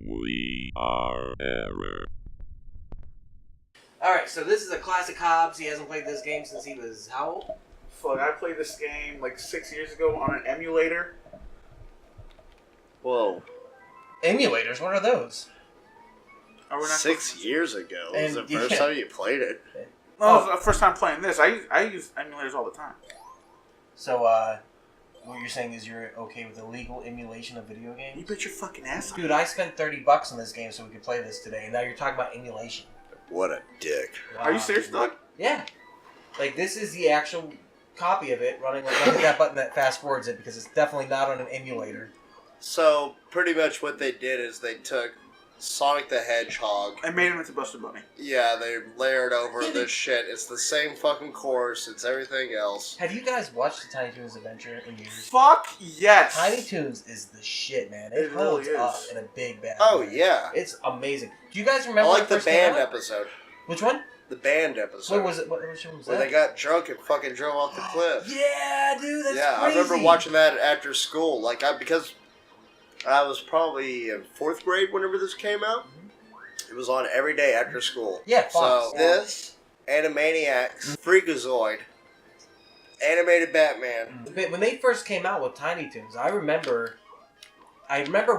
We are error. Alright, so this is a classic Hobbs. He hasn't played this game since he was how old? Fuck, I played this game like 6 years ago on an emulator. Whoa. Emulators, what are those? 6 years ago was the And, first yeah. time you played it. No, it was the first time playing this. I use emulators all the time. So, what you're saying is you're okay with illegal emulation of video You games? bet your fucking ass off. Dude, I spent $30 on this game so we could play this today, and now you're talking about emulation. What a dick. Wow. Are you serious, Doug? Yeah. Like, this is the actual copy of it running. Like, I hit that button that fast forwards it because it's definitely not on an emulator. So, pretty much what they did is they took Sonic the Hedgehog. I made him into Buster Bunny. Yeah, they layered over this shit. It's the same fucking course. It's everything else. Have you guys watched the Tiny Toons Adventure in years? Fuck yes. Tiny Toons is the shit, man. It It holds really up is. in a big bad Oh, way. yeah. It's amazing. Do you guys I remember like when it the first came band out? episode. Which one? The band episode. What was it? Which one was Where that? they got drunk and fucking drove off the cliff. Yeah, dude, that's Yeah, crazy. I remember watching that after school. Because I was probably in 4th grade whenever this came out. It was on every day after school. Yeah, Fox. So this, Animaniacs, Freakazoid, Animated Batman. But when they first came out with Tiny Toons, I remember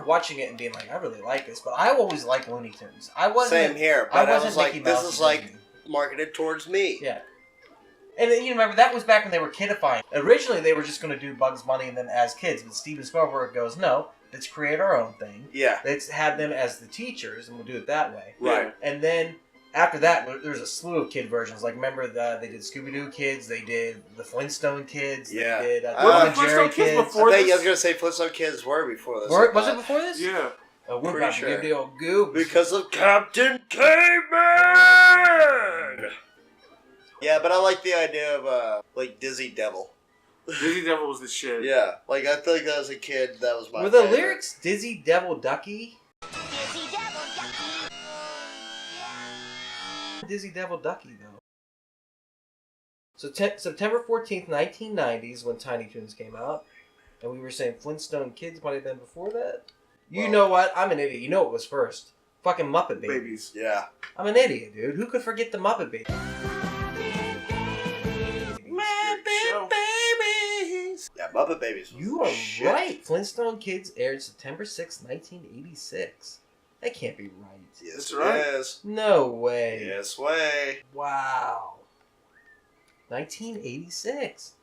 watching it and being like, I really like this, but I always liked Looney Tunes. I wasn't. Same here, but I was like, Mickey this Mouse is and like Disney. marketed towards me. Yeah. And then you remember that was back when they were kidifying. Originally, they were just going to do Bugs Bunny and them as kids, but Steven Spielberg goes, no, let's create our own thing. Yeah. Let's have them as the teachers, and we'll do it that way. Right. And then after that, there's a slew of kid versions. Like, remember they did Scooby-Doo Kids, they did the Flintstone Kids, Yeah. they did Were Tom the and Jerry Flintstone Kids Kids. before I think I this? was going to say Flintstone Kids were before this. Was it before this? Yeah. Oh, we're Pretty about to sure. give the old goobs. Because of Captain Caveman! Yeah, but I like the idea of, like, Dizzy Devil. Dizzy Devil was the shit. Yeah, like, I think as a kid, that was my Were the favorite. lyrics Dizzy Devil Ducky? Dizzy Devil Ducky. Dizzy Devil Ducky, though. So September 14th, 1990 is when Tiny Toons came out. And we were saying Flintstone Kids might have been before that. You Well- know what? I'm an idiot. You know what was first? Fucking Muppet Babies. Babies. Yeah. I'm an idiot, dude. Who could forget the Muppet Babies? Show. Babies! Yeah, Muppet Babies. was You are shit. right. Flintstone Kids aired September 6th, 1986. That can't be right. Yes, That's it right. is. No way. Yes, way. Wow. 1986.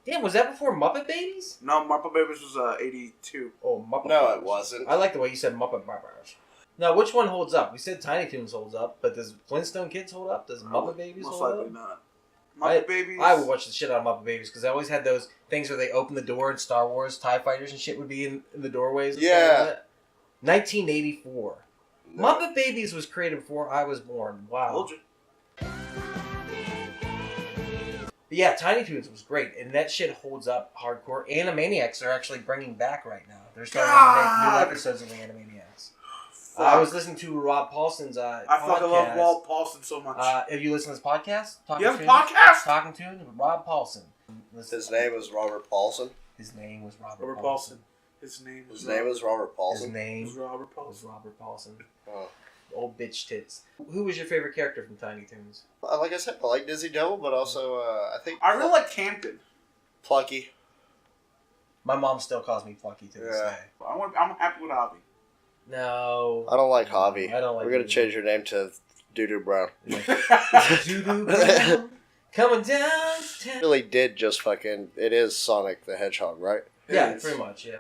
Damn, was that before Muppet Babies? No, Muppet Babies was 82. Oh, Muppet No, Babies. it wasn't. I like the way you said Muppet Babies. Now, which one holds up? We said Tiny Toons holds up, but does Flintstone Kids hold up? Does Muppet Babies Most hold likely up? not. Muppet Babies. I would watch the shit out of Muppet Babies because I always had those things where they open the door and Star Wars TIE fighters and shit would be in the doorways. And Yeah. stuff like that. 1984. No. Muppet Babies was created before I was born. Wow. Told you. But yeah, Tiny Toons was great, and that shit holds up hardcore. Animaniacs are actually bringing back right now. They're starting to make new God! episodes of the Animaniacs. Fuck. I was listening to Rob Paulson's I podcast. fucking love Walt Paulson so much. Have you listened to this podcast? Talking you have a Tunes? podcast? Talking Tunes with Rob Paulson. Listen. His name was Robert Paulson. His name was Robert Robert Paulson. Paulson. His name was His name was Robert His Paulson. name was Robert was Paulson. Robert Paulson. Oh. Old bitch tits. Who was your favorite character from Tiny Toons? Like I said, I like Dizzy Devil, but also I think I really like Campton. Plucky. My mom still calls me Plucky to this Yeah. day. I'm happy with Javi. No. I don't like Javi. I don't like We're gonna Javi. change your name to Doo-Doo Brown. Doo-doo brown, coming down to town. Really did just fucking. It is Sonic the Hedgehog, right? Yeah, It is. pretty much, yeah.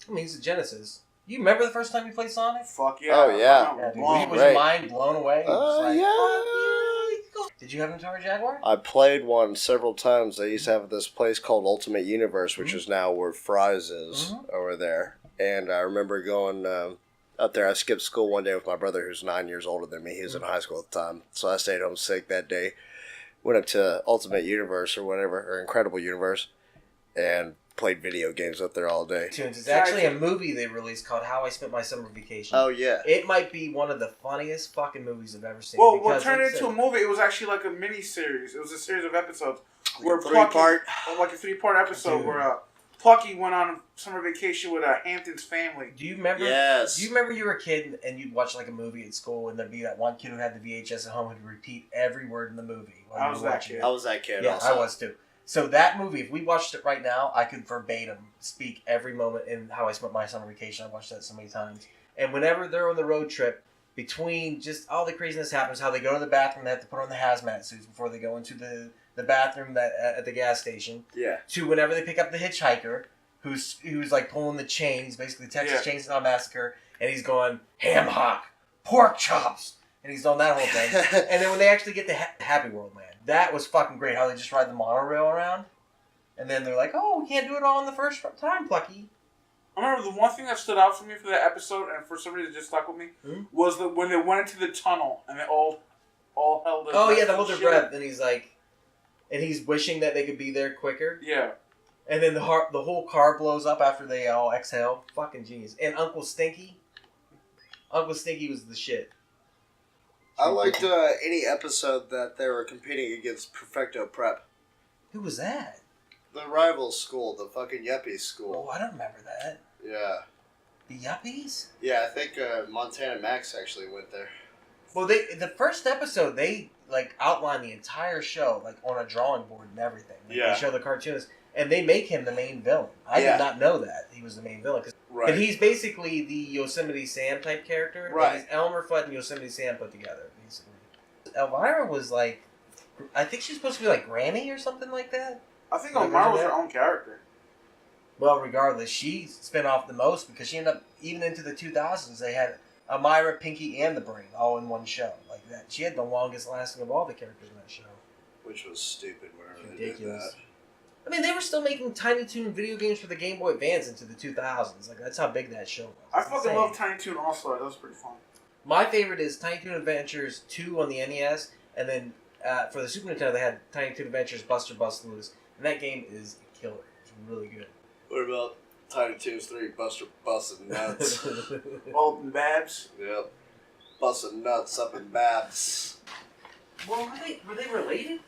I mean, he's a Genesis. You remember the first time you played Sonic? Fuck yeah. Oh, yeah. I'm Yeah, dude. blown. Was Right. your mind blown away? You was like, yeah. "Fuck yeah." Did you have an Atari Jaguar? I played one several times. They used to have this place called Ultimate Universe, which is now where Fry's is over there. And I remember going out there. I skipped school one day with my brother, who's 9 years older than me. He was in high school at the time. So I stayed home sick that day. Went up to Ultimate Universe or whatever, or Incredible Universe, and played video games up there all day. Tunes. It's actually a movie they released called How I Spent My Summer Vacation. Oh, yeah. It might be one of the funniest fucking movies I've ever seen. Well, what because, turned like it I into a said, movie? It was actually like a mini series. It was a series of episodes. Where Three-part. like a 3-part episode where Plucky went on summer vacation with Hampton's family. Do you remember? Yes. Do you remember you were a kid and you'd watch like a movie at school and there'd be that one kid who had the VHS at home who would repeat every word in the movie while I you was were that watching kid. it? I was that kid. Yeah, also. I was too. So that movie, if we watched it right now, I could verbatim speak every moment in how I spent my summer vacation. I watched that so many times. And whenever they're on the road trip, between just all the craziness happens, how they go to the bathroom, they have to put on the hazmat suits before they go into the bathroom at the gas station. Yeah. To whenever they pick up the hitchhiker, who's like pulling the chains, basically Texas Chainsaw Massacre, and he's going ham hock, pork chops, and he's on that whole thing. And then when they actually get to Happy World, man, that was fucking great. How they just ride the monorail around, and then they're like, "Oh, we can't do it all in the first time, Plucky." I remember the one thing that stood out for me for that episode, and for some reason it just stuck with me, was that when they went into the tunnel and they all held their Oh breath yeah, they and hold their shit. breath, and he's like, and he's wishing that they could be there quicker. Yeah. And then the whole car blows up after they all exhale. Fucking genius. And Uncle Stinky. Uncle Stinky was the shit. I liked any episode that they were competing against Perfecto Prep. Who was that? The rival school, the fucking yuppie school. Oh, I don't remember that. Yeah. The Yuppies? Yeah, I think Montana Max actually went there. Well, the first episode, they like outline the entire show like on a drawing board and everything. Like, Yeah. They show the cartoonist, and they make him the main villain. I Yeah. did not know that he was the main villain. Right. And he's basically the Yosemite Sam type character. Right. Like, he's Elmer Fudd and Yosemite Sam put together, basically. Elvira was like, I think she's supposed to be like Granny or something like that. I think Like, Omar was isn't her that- own character. Well, regardless, she spent off the most because she ended up, even into the 2000s, they had Elmira, Pinky, and the Brain all in one show. Like that. She had the longest lasting of all the characters in that show. Which was stupid whenever they Ridiculous. did that. I mean, they were still making Tiny Toon video games for the Game Boy Advance into the 2000s. Like, that's how big that show was. I It's fucking insane. love Tiny Toon All-Star. That was pretty fun. My favorite is Tiny Toon Adventures 2 on the NES, and then for the Super Nintendo, they had Tiny Toon Adventures Buster Bust Loose, and that game is a killer. It's really good. What about Tiny Toons 3, Buster Bustin' Nuts? Alton Babs. Yep. Bustin' Nuts up in Babs. Well, were they related?